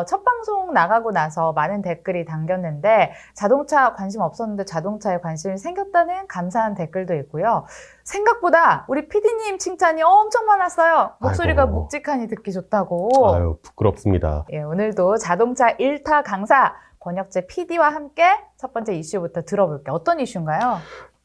첫 방송 나가고 나서 많은 댓글이 담겼는데 자동차 관심 없었는데 자동차에 관심이 생겼다는 감사한 댓글도 있고요. 생각보다 우리 PD님 칭찬이 엄청 많았어요. 목소리가 아이고. 묵직하니 듣기 좋다고. 아유, 부끄럽습니다. 예, 오늘도 자동차 1타 강사 권혁재 PD와 함께 첫 번째 이슈부터 들어볼게요. 어떤 이슈인가요?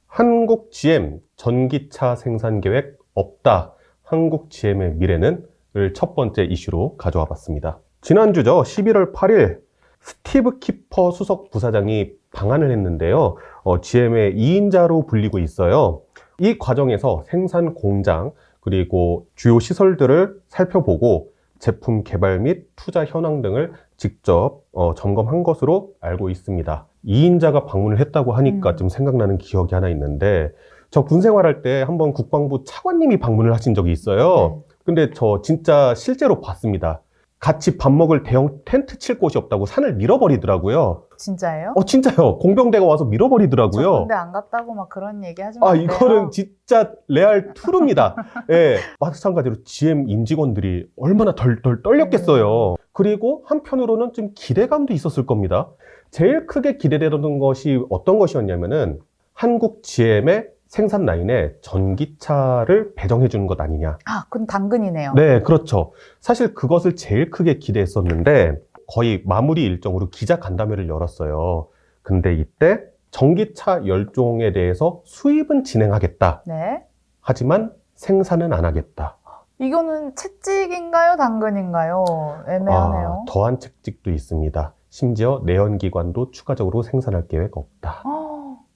한국 GM 전기차 생산 계획 없다. 한국 GM의 미래는? 을 첫 번째 이슈로 가져와 봤습니다. 지난주죠. 11월 8일 스티브 키퍼 수석 부사장이 방한을 했는데요. GM의 2인자로 불리고 있어요. 이 과정에서 생산 공장 그리고 주요 시설들을 살펴보고 제품 개발 및 투자 현황 등을 직접 점검한 것으로 알고 있습니다. 2인자가 방문을 했다고 하니까 좀 생각나는 기억이 하나 있는데 저 군 생활할 때 한번 국방부 차관님이 방문을 하신 적이 있어요. 근데 저 진짜 실제로 봤습니다. 같이 밥 먹을 대형 텐트 칠 곳이 없다고 산을 밀어버리더라고요. 진짜예요? 진짜요. 공병대가 와서 저 밀어버리더라고요. 군대 안 갔다고 막 그런 얘기 하지 마세요. 이거는 진짜 레알 투루입니다. 예, 마찬가지로 GM 임직원들이 얼마나 덜덜 떨렸겠어요. 그리고 한편으로는 좀 기대감도 있었을 겁니다. 제일 크게 기대되던 것이 어떤 것이었냐면은 한국 GM의 생산 라인에 전기차를 배정해 주는 것 아니냐. 그건 당근이네요. 네, 그렇죠. 사실 그것을 제일 크게 기대했었는데 거의 마무리 일정으로 기자 간담회를 열었어요. 근데 이때 전기차 열종에 대해서 수입은 진행하겠다. 네. 하지만 생산은 안 하겠다. 이거는 채찍인가요? 당근인가요? 애매하네요. 더한 채찍도 있습니다. 심지어 내연기관도 추가적으로 생산할 계획 없다.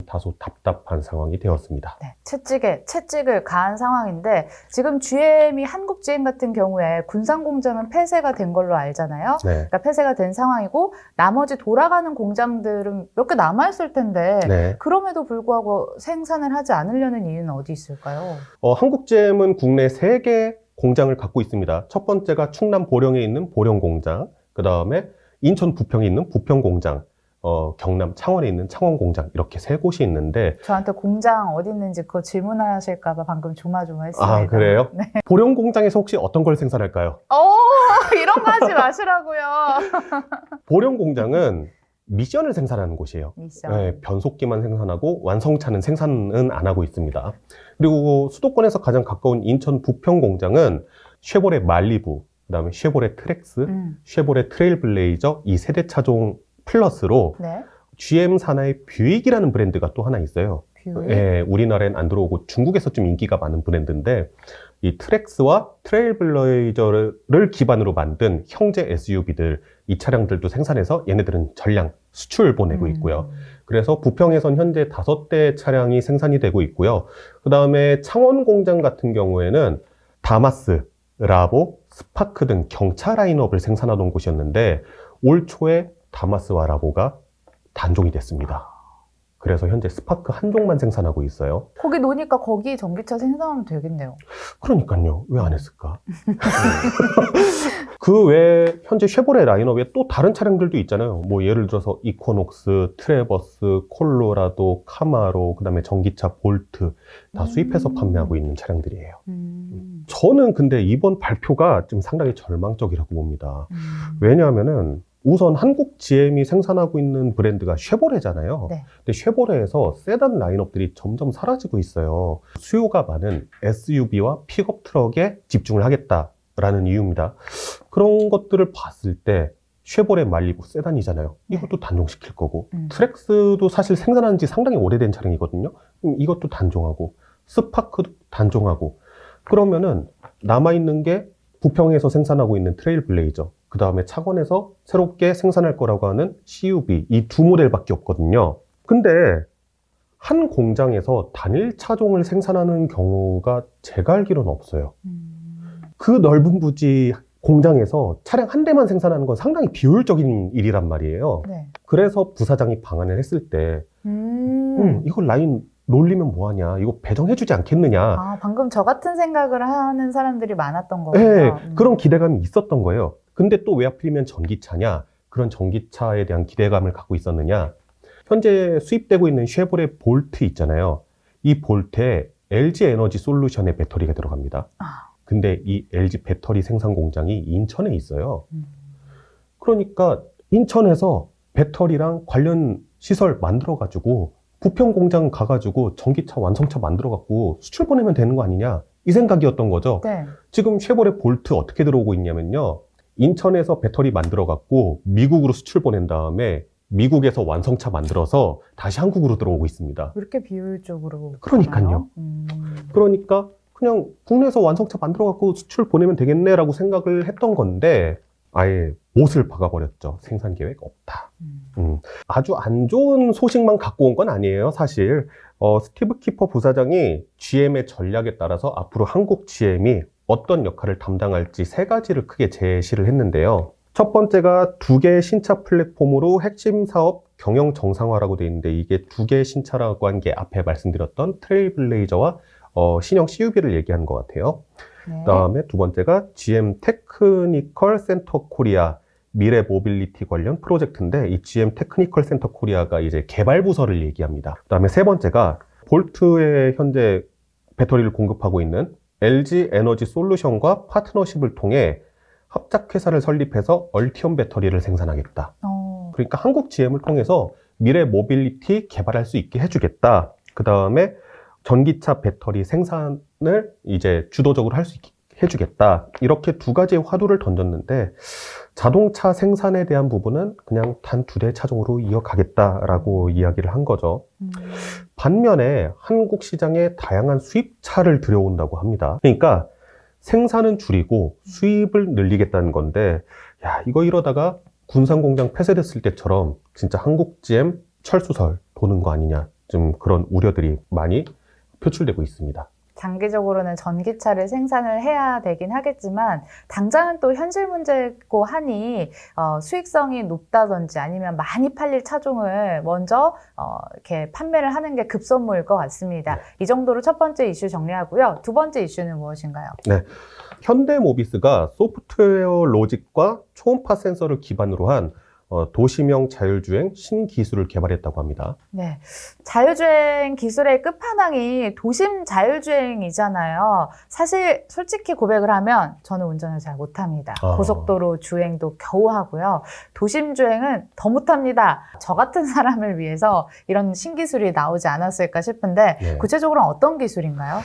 다소 답답한 상황이 되었습니다. 네, 채찍에 채찍을 가한 상황인데 지금 GM이 한국 GM 같은 경우에 군산 공장은 폐쇄가 된 걸로 알잖아요. 네. 그러니까 폐쇄가 된 상황이고 나머지 돌아가는 공장들은 몇 개 남아있을 텐데 네. 그럼에도 불구하고 생산을 하지 않으려는 이유는 어디 있을까요? 한국 GM은 국내 3개 공장을 갖고 있습니다. 첫 번째가 충남 보령에 있는 보령 공장, 그 다음에 인천 부평에 있는 부평 공장, 경남 창원에 있는 창원 공장 이렇게 3곳이 있는데 저한테 공장 어디 있는지 그거 질문하실까 봐 방금 조마조마했습니다. 그래요? 네. 보령 공장에서 혹시 어떤 걸 생산할까요? 이런 거 하지 마시라고요. 보령 공장은 미션을 생산하는 곳이에요. 미션. 네, 변속기만 생산하고 완성차는 생산은 안 하고 있습니다. 그리고 수도권에서 가장 가까운 인천 부평 공장은 쉐보레 말리부, 그다음에 쉐보레 트렉스, 쉐보레 트레일블레이저 이 세대 차종 플러스로 네. GM 산하의 뷰익이라는 브랜드가 또 하나 있어요. 뷰익? 예, 우리나라엔 안 들어오고 중국에서 좀 인기가 많은 브랜드인데 이 트렉스와 트레일블레이저를 기반으로 만든 형제 SUV들 이 차량들도 생산해서 얘네들은 전량 수출 보내고 있고요. 그래서 부평에선 현재 5대 차량이 생산이 되고 있고요. 그 다음에 창원 공장 같은 경우에는 다마스, 라보, 스파크 등 경차 라인업을 생산하던 곳이었는데 올 초에 다마스와 라보가 단종이 됐습니다. 그래서 현재 스파크 한 종만 생산하고 있어요. 거기 노니까 거기 전기차 생산하면 되겠네요. 그러니까요. 왜 안 했을까? 그 외에 현재 쉐보레 라인업에 또 다른 차량들도 있잖아요. 뭐 예를 들어서 이코녹스, 트래버스, 콜로라도, 카마로, 그다음에 전기차 볼트 다 수입해서 판매하고 있는 차량들이에요. 저는 근데 이번 발표가 좀 상당히 절망적이라고 봅니다. 왜냐하면은 우선 한국 GM이 생산하고 있는 브랜드가 쉐보레잖아요. 네. 근데 쉐보레에서 세단 라인업들이 점점 사라지고 있어요. 수요가 많은 SUV와 픽업 트럭에 집중을 하겠다라는 이유입니다. 그런 것들을 봤을 때 쉐보레 말리부 세단이잖아요. 이것도 단종시킬 거고 트렉스도 사실 생산한 지 상당히 오래된 차량이거든요. 이것도 단종하고 스파크도 단종하고 그러면은 남아있는 게 부평에서 생산하고 있는 트레일블레이저 그 다음에 창원에서 새롭게 생산할 거라고 하는 CUV 이 두 모델밖에 없거든요. 근데 한 공장에서 단일 차종을 생산하는 경우가 제가 알기로는 없어요. 그 넓은 부지 공장에서 차량 한 대만 생산하는 건 상당히 비효율적인 일이란 말이에요. 네. 그래서 부사장이 방한을 했을 때 이걸 라인 놀리면 뭐하냐, 이거 배정해주지 않겠느냐. 방금 저 같은 생각을 하는 사람들이 많았던 거군요. 네, 그런 기대감이 있었던 거예요. 근데 또 왜 하필이면 전기차냐? 그런 전기차에 대한 기대감을 갖고 있었느냐? 현재 수입되고 있는 쉐보레 볼트 있잖아요. 이 볼트에 LG 에너지 솔루션의 배터리가 들어갑니다. 근데 이 LG 배터리 생산 공장이 인천에 있어요. 그러니까 인천에서 배터리랑 관련 시설 만들어가지고 부평 공장 가가지고 전기차 완성차 만들어갖고 수출 보내면 되는 거 아니냐 이 생각이었던 거죠. 네. 지금 쉐보레 볼트 어떻게 들어오고 있냐면요. 인천에서 배터리 만들어갖고 미국으로 수출 보낸 다음에 미국에서 완성차 만들어서 다시 한국으로 들어오고 있습니다. 왜 이렇게 비효율적으로 그러니까요. 가나요? 그러니까 그냥 국내에서 완성차 만들어갖고 수출 보내면 되겠네라고 생각을 했던 건데 아예 못을 박아버렸죠. 생산 계획 없다. 아주 안 좋은 소식만 갖고 온 건 아니에요, 사실. 스티브 키퍼 부사장이 GM의 전략에 따라서 앞으로 한국 GM이 어떤 역할을 담당할지 세 가지를 크게 제시를 했는데요. 첫 번째가 2개의 신차 플랫폼으로 핵심 사업 경영 정상화라고 되어 있는데 이게 2개의 신차라고 한 게 앞에 말씀드렸던 트레일블레이저와 신형 CUV를 얘기하는 것 같아요. 네. 그다음에 두 번째가 GM 테크니컬 센터 코리아 미래 모빌리티 관련 프로젝트인데 이 GM 테크니컬 센터 코리아가 이제 개발 부서를 얘기합니다. 그다음에 세 번째가 볼트에 현재 배터리를 공급하고 있는 LG 에너지 솔루션과 파트너십을 통해 합작회사를 설립해서 얼티엄 배터리를 생산하겠다. 그러니까 한국 GM을 통해서 미래 모빌리티 개발할 수 있게 해주겠다. 그 다음에 전기차 배터리 생산을 이제 주도적으로 할 수 있게 해주겠다. 이렇게 2가지의 화두를 던졌는데 자동차 생산에 대한 부분은 그냥 단 2대 차종으로 이어가겠다라고 이야기를 한 거죠. 반면에 한국 시장에 다양한 수입차를 들여온다고 합니다. 그러니까 생산은 줄이고 수입을 늘리겠다는 건데 야 이거 이러다가 군산공장 폐쇄됐을 때처럼 진짜 한국 GM 철수설 도는 거 아니냐 좀 그런 우려들이 많이 표출되고 있습니다. 장기적으로는 전기차를 생산을 해야 되긴 하겠지만 당장은 또 현실 문제고 하니 수익성이 높다든지 아니면 많이 팔릴 차종을 먼저 이렇게 판매를 하는 게 급선무일 것 같습니다. 이 정도로 첫 번째 이슈 정리하고요. 두 번째 이슈는 무엇인가요? 네, 현대모비스가 소프트웨어 로직과 초음파 센서를 기반으로 한 도시명 자율주행 신기술을 개발했다고 합니다. 네, 자율주행 기술의 끝판왕이 도심 자율주행이잖아요. 사실 솔직히 고백을 하면 저는 운전을 잘 못합니다. 고속도로 주행도 겨우 하고요. 도심 주행은 더 못합니다. 저 같은 사람을 위해서 이런 신기술이 나오지 않았을까 싶은데 네. 구체적으로는 어떤 기술인가요?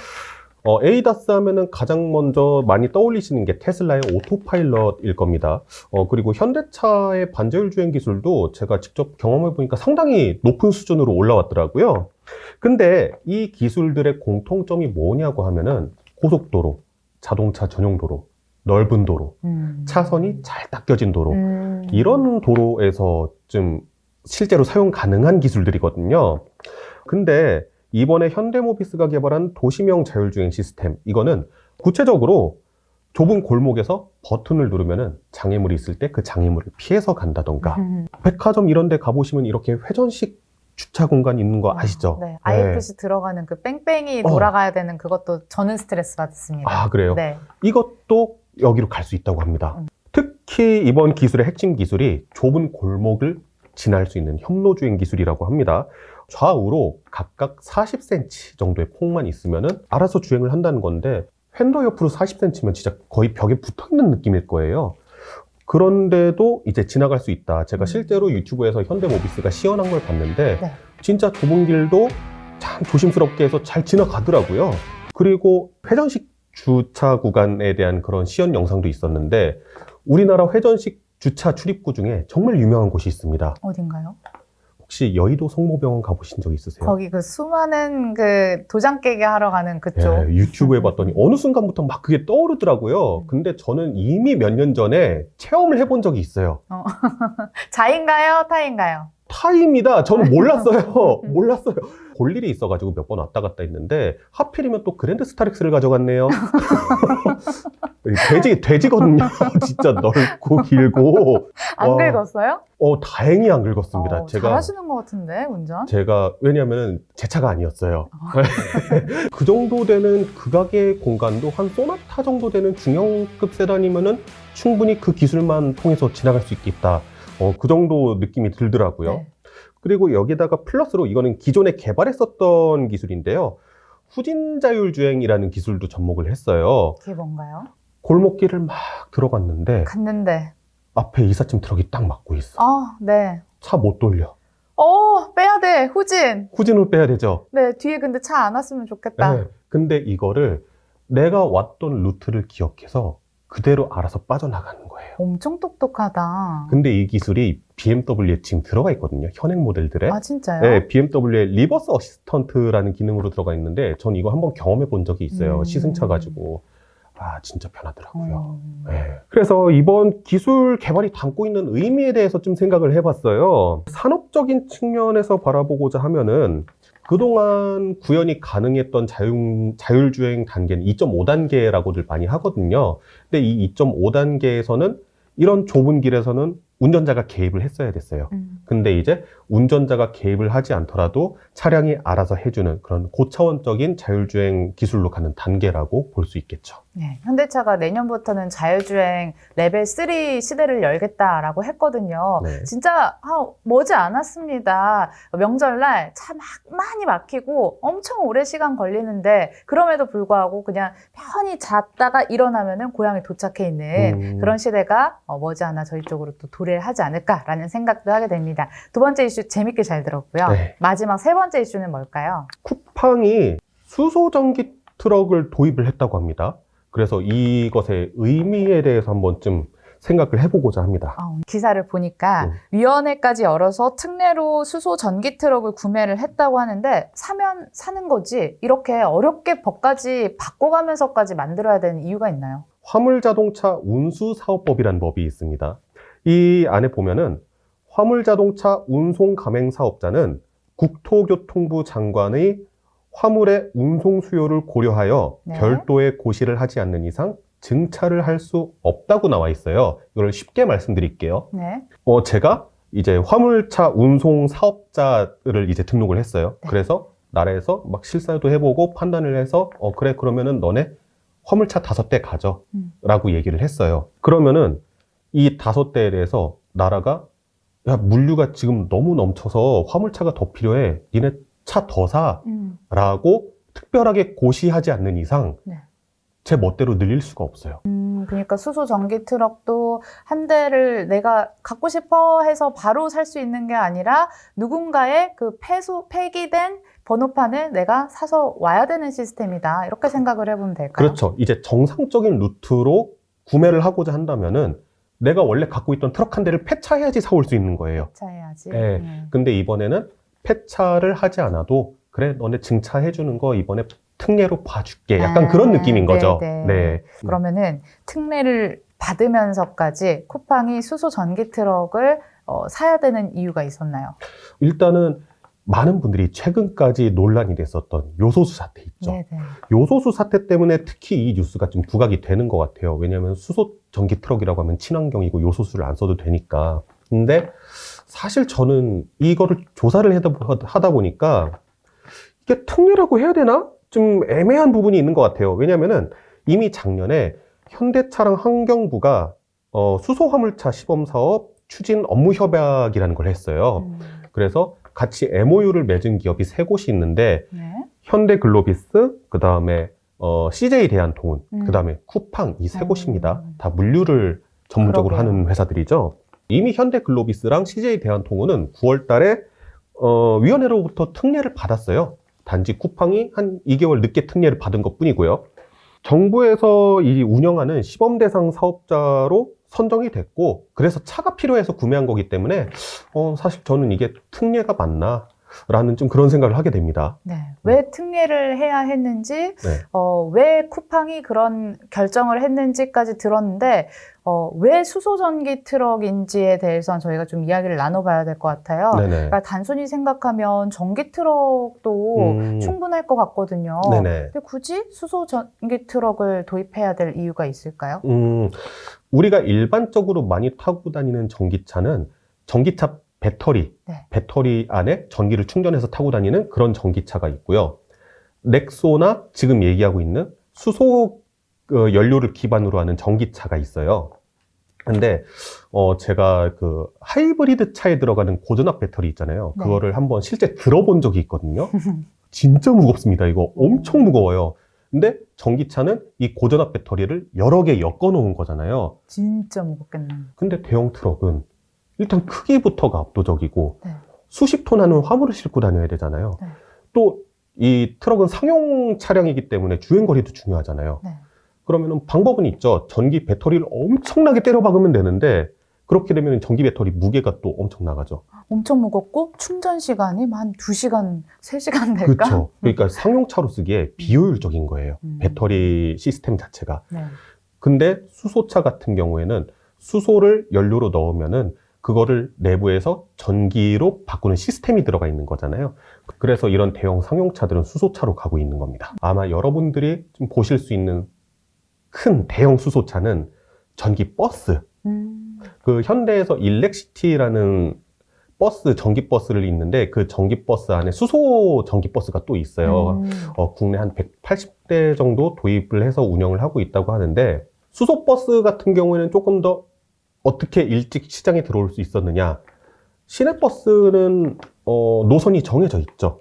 에이다스 하면은 가장 먼저 많이 떠올리시는 게 테슬라의 오토파일럿일 겁니다. 그리고 현대차의 반자율 주행 기술도 제가 직접 경험해 보니까 상당히 높은 수준으로 올라왔더라고요. 근데 이 기술들의 공통점이 뭐냐고 하면은 고속도로, 자동차 전용 도로, 넓은 도로, 차선이 잘 닦여진 도로, 이런 도로에서 좀 실제로 사용 가능한 기술들이거든요. 근데 이번에 현대모비스가 개발한 도시명 자율주행 시스템, 이거는 구체적으로 좁은 골목에서 버튼을 누르면은 장애물이 있을 때 그 장애물을 피해서 간다던가 백화점 이런 데 가보시면 이렇게 회전식 주차 공간 있는 거 아시죠? 네, IFC 들어가는 그 뺑뺑이 돌아가야 되는 그것도 저는 스트레스 받습니다. 아, 그래요? 네. 이것도 여기로 갈 수 있다고 합니다. 특히 이번 기술의 핵심 기술이 좁은 골목을 지날 수 있는 협로주행 기술이라고 합니다. 좌우로 각각 40cm 정도의 폭만 있으면은 알아서 주행을 한다는 건데 핸더 옆으로 40cm면 진짜 거의 벽에 붙어있는 느낌일 거예요. 그런데도 이제 지나갈 수 있다. 제가 실제로 유튜브에서 현대모비스가 시연한 걸 봤는데 네. 진짜 좁은 길도 참 조심스럽게 해서 잘 지나가더라고요. 그리고 회전식 주차 구간에 대한 그런 시연 영상도 있었는데 우리나라 회전식 주차 출입구 중에 정말 유명한 곳이 있습니다. 어딘가요? 혹시 여의도 성모병원 가보신 적 있으세요? 거기 그 수많은 그 도장 깨게 하러 가는 그쪽. 예, 유튜브에 봤더니 어느 순간부터 막 그게 떠오르더라고요. 근데 저는 이미 몇 년 전에 체험을 해본 적이 있어요. 자인가요? 타인가요? 타입니다. 저는 몰랐어요. 몰랐어요. 볼 일이 있어가지고 몇 번 왔다 갔다 했는데 하필이면 또 그랜드 스타렉스를 가져갔네요. 돼지거든요. 진짜 넓고 길고. 안 와. 긁었어요? 다행히 안 긁었습니다. 잘하시는 것 같은데 운전? 왜냐면은 제 차가 아니었어요. 그 정도 되는 극악의 공간도 한 소나타 정도 되는 중형급 세단이면은 충분히 그 기술만 통해서 지나갈 수 있겠다. 그 정도 느낌이 들더라고요. 네. 그리고 여기다가 플러스로 이거는 기존에 개발했었던 기술인데요. 후진 자율주행이라는 기술도 접목을 했어요. 그게 뭔가요? 골목길을 막 들어갔는데 갔는데 앞에 이삿짐 트럭이 딱 막고 있어. 아, 네. 차 못 돌려. 빼야 돼. 후진. 후진을 빼야 되죠. 네, 뒤에 근데 차 안 왔으면 좋겠다. 네. 근데 이거를 내가 왔던 루트를 기억해서 그대로 알아서 빠져나가는 거예요. 엄청 똑똑하다. 근데 이 기술이 BMW에 지금 들어가 있거든요. 현행 모델들에. 아, 진짜요? 네, BMW의 리버스 어시스턴트라는 기능으로 들어가 있는데 전 이거 한번 경험해 본 적이 있어요. 시승차 가지고. 아, 진짜 편하더라고요. 네. 그래서 이번 기술 개발이 담고 있는 의미에 대해서 좀 생각을 해봤어요. 산업적인 측면에서 바라보고자 하면은 그동안 구현이 가능했던 자율주행 단계는 2.5단계라고들 많이 하거든요. 근데 이 2.5단계에서는 이런 좁은 길에서는 운전자가 개입을 했어야 됐어요. 근데 이제 운전자가 개입을 하지 않더라도 차량이 알아서 해주는 그런 고차원적인 자율주행 기술로 가는 단계라고 볼 수 있겠죠. 네, 현대차가 내년부터는 자율주행 레벨 3 시대를 열겠다라고 했거든요. 네. 진짜 머지 않았습니다. 명절날 차 많이 막히고 엄청 오래 시간 걸리는데 그럼에도 불구하고 그냥 편히 잤다가 일어나면은 고향에 도착해 있는 그런 시대가 머지않아 저희 쪽으로 또 도래를 하지 않을까라는 생각도 하게 됩니다. 두 번째 이슈 재밌게 잘 들었고요. 네. 마지막 세 번째 이슈는 뭘까요? 쿠팡이 수소전기 트럭을 도입을 했다고 합니다. 그래서 이것의 의미에 대해서 한번 좀 생각을 해보고자 합니다. 기사를 보니까 위원회까지 열어서 특례로 수소 전기 트럭을 구매를 했다고 하는데 사면 사는 거지 이렇게 어렵게 법까지 바꿔가면서까지 만들어야 되는 이유가 있나요? 화물자동차 운수사업법이라는 법이 있습니다. 이 안에 보면은 화물자동차 운송가맹사업자는 국토교통부 장관의 화물의 운송 수요를 고려하여 네. 별도의 고시를 하지 않는 이상 증차를 할 수 없다고 나와 있어요. 이걸 쉽게 말씀드릴게요. 네. 제가 이제 화물차 운송 사업자를 이제 등록을 했어요. 네. 그래서 나라에서 막 실사도 해보고 판단을 해서 그래 그러면은 너네 화물차 5대 가져 라고 얘기를 했어요. 그러면은 이 5대에 대해서 나라가 야 물류가 지금 너무 넘쳐서 화물차가 더 필요해. 니네 차 더 사. 라고 특별하게 고시하지 않는 이상 네. 제 멋대로 늘릴 수가 없어요. 그러니까 수소 전기 트럭도 한 대를 내가 갖고 싶어 해서 바로 살 수 있는 게 아니라 누군가의 그 폐기된 번호판을 내가 사서 와야 되는 시스템이다. 이렇게 생각을 해보면 될까요? 그렇죠. 이제 정상적인 루트로 구매를 하고자 한다면은 내가 원래 갖고 있던 트럭 한 대를 폐차해야지 사올 수 있는 거예요. 폐차해야지. 네. 근데 이번에는 폐차를 하지 않아도 그래 너네 증차해 주는 거 이번에 특례로 봐줄게. 약간 그런 느낌인 거죠. 네네. 네. 그러면은 특례를 받으면서까지 쿠팡이 수소 전기 트럭을 사야 되는 이유가 있었나요? 일단은 많은 분들이 최근까지 논란이 됐었던 요소수 사태 있죠. 네네. 요소수 사태 때문에 특히 이 뉴스가 좀 부각이 되는 것 같아요. 왜냐하면 수소 전기 트럭이라고 하면 친환경이고 요소수를 안 써도 되니까. 근데 사실 저는 이거를 조사를 하다 보니까 이게 특례라고 해야 되나? 좀 애매한 부분이 있는 것 같아요. 왜냐면은 이미 작년에 현대차랑 환경부가 수소 화물차 시범 사업 추진 업무 협약이라는 걸 했어요. 그래서 같이 MOU를 맺은 기업이 3곳이 있는데 네. 현대글로비스, 그 다음에 CJ 대한통운, 그 다음에 쿠팡 이 3곳입니다. 다 물류를 전문적으로 그러게요. 하는 회사들이죠. 이미 현대글로비스랑 CJ 대한통운은 9월 달에 위원회로부터 특례를 받았어요. 단지 쿠팡이 한 2개월 늦게 특례를 받은 것 뿐이고요. 정부에서 이 운영하는 시범 대상 사업자로 선정이 됐고, 그래서 차가 필요해서 구매한 거기 때문에 사실 저는 이게 특례가 맞나? 라는 좀 그런 생각을 하게 됩니다. 네. 왜 특례를 해야 했는지, 네. 왜 쿠팡이 그런 결정을 했는지까지 들었는데, 왜 수소전기 트럭인지에 대해서는 저희가 좀 이야기를 나눠봐야 될 것 같아요. 네네. 그러니까 단순히 생각하면 전기 트럭도 충분할 것 같거든요. 네네. 근데 굳이 수소전기 트럭을 도입해야 될 이유가 있을까요? 우리가 일반적으로 많이 타고 다니는 전기차는 전기차 배터리, 네. 배터리 안에 전기를 충전해서 타고 다니는 그런 전기차가 있고요. 넥소나 지금 얘기하고 있는 수소 연료를 기반으로 하는 전기차가 있어요. 근데 제가 그 하이브리드 차에 들어가는 고전압 배터리 있잖아요. 네. 그거를 한번 실제 들어본 적이 있거든요. 진짜 무겁습니다. 이거 엄청 무거워요. 근데 전기차는 이 고전압 배터리를 여러 개 엮어 놓은 거잖아요. 진짜 무겁겠네. 근데 대형 트럭은 일단 크기부터가 압도적이고 네. 수십 톤 하는 화물을 싣고 다녀야 되잖아요. 네. 또 이 트럭은 상용 차량이기 때문에 주행거리도 중요하잖아요. 네. 그러면은 방법은 있죠. 전기 배터리를 엄청나게 때려 박으면 되는데 그렇게 되면 전기 배터리 무게가 또 엄청 나가죠. 엄청 무겁고 충전 시간이 한 2시간, 3시간 될까? 그렇죠. 그러니까 상용차로 쓰기에 비효율적인 거예요. 배터리 시스템 자체가. 네. 근데 수소차 같은 경우에는 수소를 연료로 넣으면은 그거를 내부에서 전기로 바꾸는 시스템이 들어가 있는 거잖아요. 그래서 이런 대형 상용차들은 수소차로 가고 있는 겁니다. 아마 여러분들이 좀 보실 수 있는 큰 대형 수소차는 전기 버스. 그 현대에서 일렉시티라는 버스, 전기 버스를 있는데 그 전기 버스 안에 수소 전기 버스가 또 있어요. 국내 한 180대 정도 도입을 해서 운영을 하고 있다고 하는데 수소 버스 같은 경우에는 조금 더 어떻게 일찍 시장에 들어올 수 있었느냐. 시내버스는 노선이 정해져 있죠.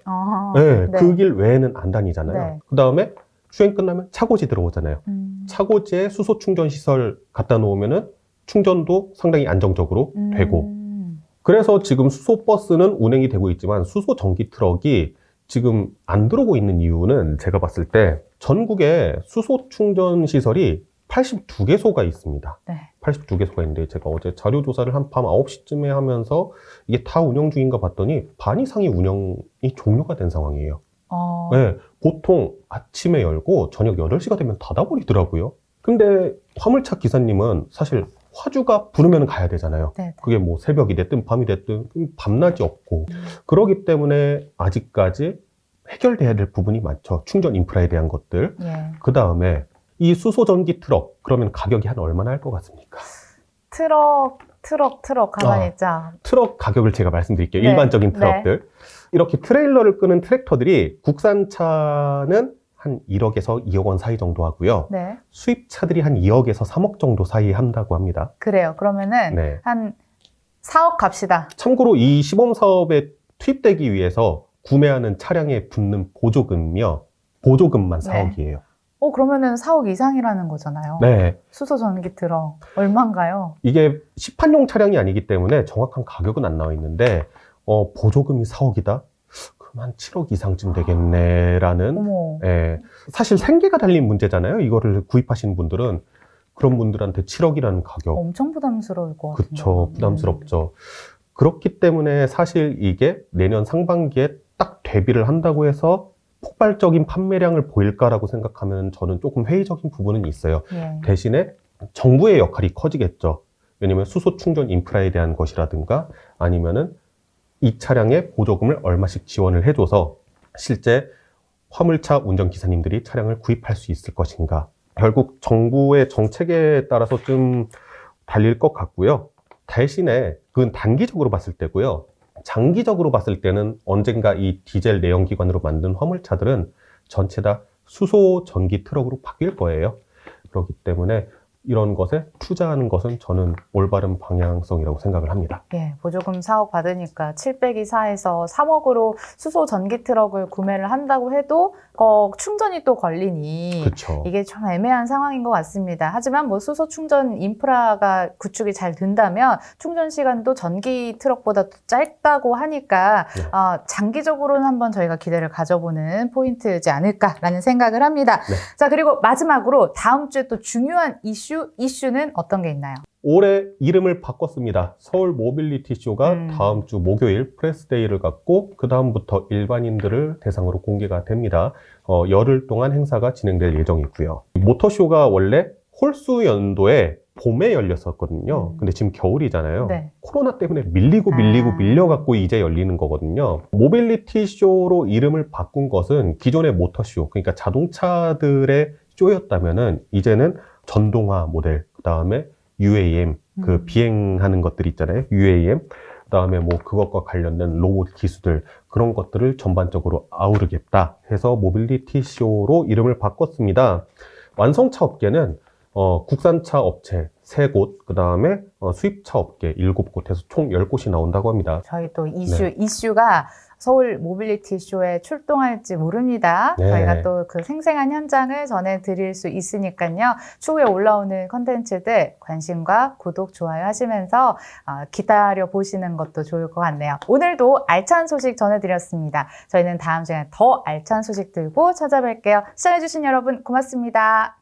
네, 네. 그 길 외에는 안 다니잖아요. 네. 그 다음에 주행 끝나면 차고지 들어오잖아요. 차고지에 수소 충전 시설 갖다 놓으면은 충전도 상당히 안정적으로 되고. 그래서 지금 수소 버스는 운행이 되고 있지만 수소 전기 트럭이 지금 안 들어오고 있는 이유는 제가 봤을 때 전국에 수소 충전 시설이 82개소가 있습니다. 네. 82개소가 있는데 제가 어제 자료 조사를 한 밤 9시쯤에 하면서 이게 다 운영 중인가 봤더니 반 이상이 운영이 종료가 된 상황이에요. 네, 보통 아침에 열고 저녁 8시가 되면 닫아버리더라고요. 근데 화물차 기사님은 사실 화주가 부르면 가야 되잖아요. 네. 그게 뭐 새벽이 됐든 밤이 됐든 밤낮이 없고 그러기 때문에 아직까지 해결돼야 될 부분이 많죠. 충전 인프라에 대한 것들. 예. 그 다음에 이 수소 전기 트럭 그러면 가격이 한 얼마나 할 것 같습니까? 트럭 가만히 있자. 트럭 가격을 제가 말씀드릴게요. 네. 일반적인 트럭들. 이렇게 트레일러를 끄는 트랙터들이 국산차는 한 1억에서 2억 원 사이 정도 하고요. 네. 수입차들이 한 2억에서 3억 정도 사이 한다고 합니다. 그래요. 그러면은 네. 한 4억 갑시다. 참고로 이 시범 사업에 투입되기 위해서 구매하는 차량에 붙는 보조금이요. 보조금만 네. 4억이에요. 그러면은 4억 이상이라는 거잖아요. 네. 수소 전기 트럭 얼마인가요? 이게 시판용 차량이 아니기 때문에 정확한 가격은 안 나와 있는데 보조금이 4억이다? 그럼 한 7억 이상쯤 되겠네라는. 어머. 예, 사실 생계가 달린 문제잖아요. 이거를 구입하시는 분들은. 그런 분들한테 7억이라는 가격. 엄청 부담스러울 것 같아요. 그쵸, 부담스럽죠. 그렇기 때문에 사실 이게 내년 상반기에 딱 대비를 한다고 해서 폭발적인 판매량을 보일까라고 생각하면 저는 조금 회의적인 부분은 있어요. 예. 대신에 정부의 역할이 커지겠죠. 왜냐면 수소 충전 인프라에 대한 것이라든가 아니면은 이 차량에 보조금을 얼마씩 지원을 해줘서 실제 화물차 운전기사님들이 차량을 구입할 수 있을 것인가. 결국 정부의 정책에 따라서 좀 달릴 것 같고요. 대신에 그건 단기적으로 봤을 때고요. 장기적으로 봤을 때는 언젠가 이 디젤 내연기관으로 만든 화물차들은 전체 다 수소 전기 트럭으로 바뀔 거예요. 그렇기 때문에 이런 것에 투자하는 것은 저는 올바른 방향성이라고 생각을 합니다. 예, 보조금 4억 받으니까 7 빼기 4에서 3억으로 수소 전기 트럭을 구매를 한다고 해도 충전이 또 걸리니 그렇죠. 이게 좀 애매한 상황인 것 같습니다. 하지만 뭐 수소 충전 인프라가 구축이 잘 된다면 충전 시간도 전기 트럭보다 더 짧다고 하니까 네. 장기적으로는 한번 저희가 기대를 가져보는 포인트지 않을까라는 생각을 합니다. 네. 자, 그리고 마지막으로 다음 주에 또 중요한 이슈는 어떤 게 있나요? 올해 이름을 바꿨습니다. 서울 모빌리티 쇼가 다음 주 목요일 프레스데이를 갖고 그 다음부터 일반인들을 대상으로 공개가 됩니다. 열흘 동안 행사가 진행될 예정이고요. 모터쇼가 원래 홀수 연도에 봄에 열렸었거든요. 근데 지금 겨울이잖아요. 네. 코로나 때문에 밀려갖고 이제 열리는 거거든요. 모빌리티 쇼로 이름을 바꾼 것은 기존의 모터쇼, 그러니까 자동차들의 쇼였다면은 이제는 전동화 모델, 그 다음에 UAM, 그 비행하는 것들 있잖아요. UAM, 그 다음에 뭐 그것과 관련된 로봇 기술들, 그런 것들을 전반적으로 아우르겠다 해서 모빌리티 쇼로 이름을 바꿨습니다. 완성차 업계는 국산차 업체 3곳, 그 다음에 수입차 업계 7곳 해서 총 10곳이 나온다고 합니다. 저희 또 이슈가 서울 모빌리티 쇼에 출동할지 모릅니다. 네. 저희가 또 그 생생한 현장을 전해드릴 수 있으니까요. 추후에 올라오는 컨텐츠들 관심과 구독, 좋아요 하시면서 기다려 보시는 것도 좋을 것 같네요. 오늘도 알찬 소식 전해드렸습니다. 저희는 다음 시간에 더 알찬 소식 들고 찾아뵐게요. 시청해주신 여러분 고맙습니다.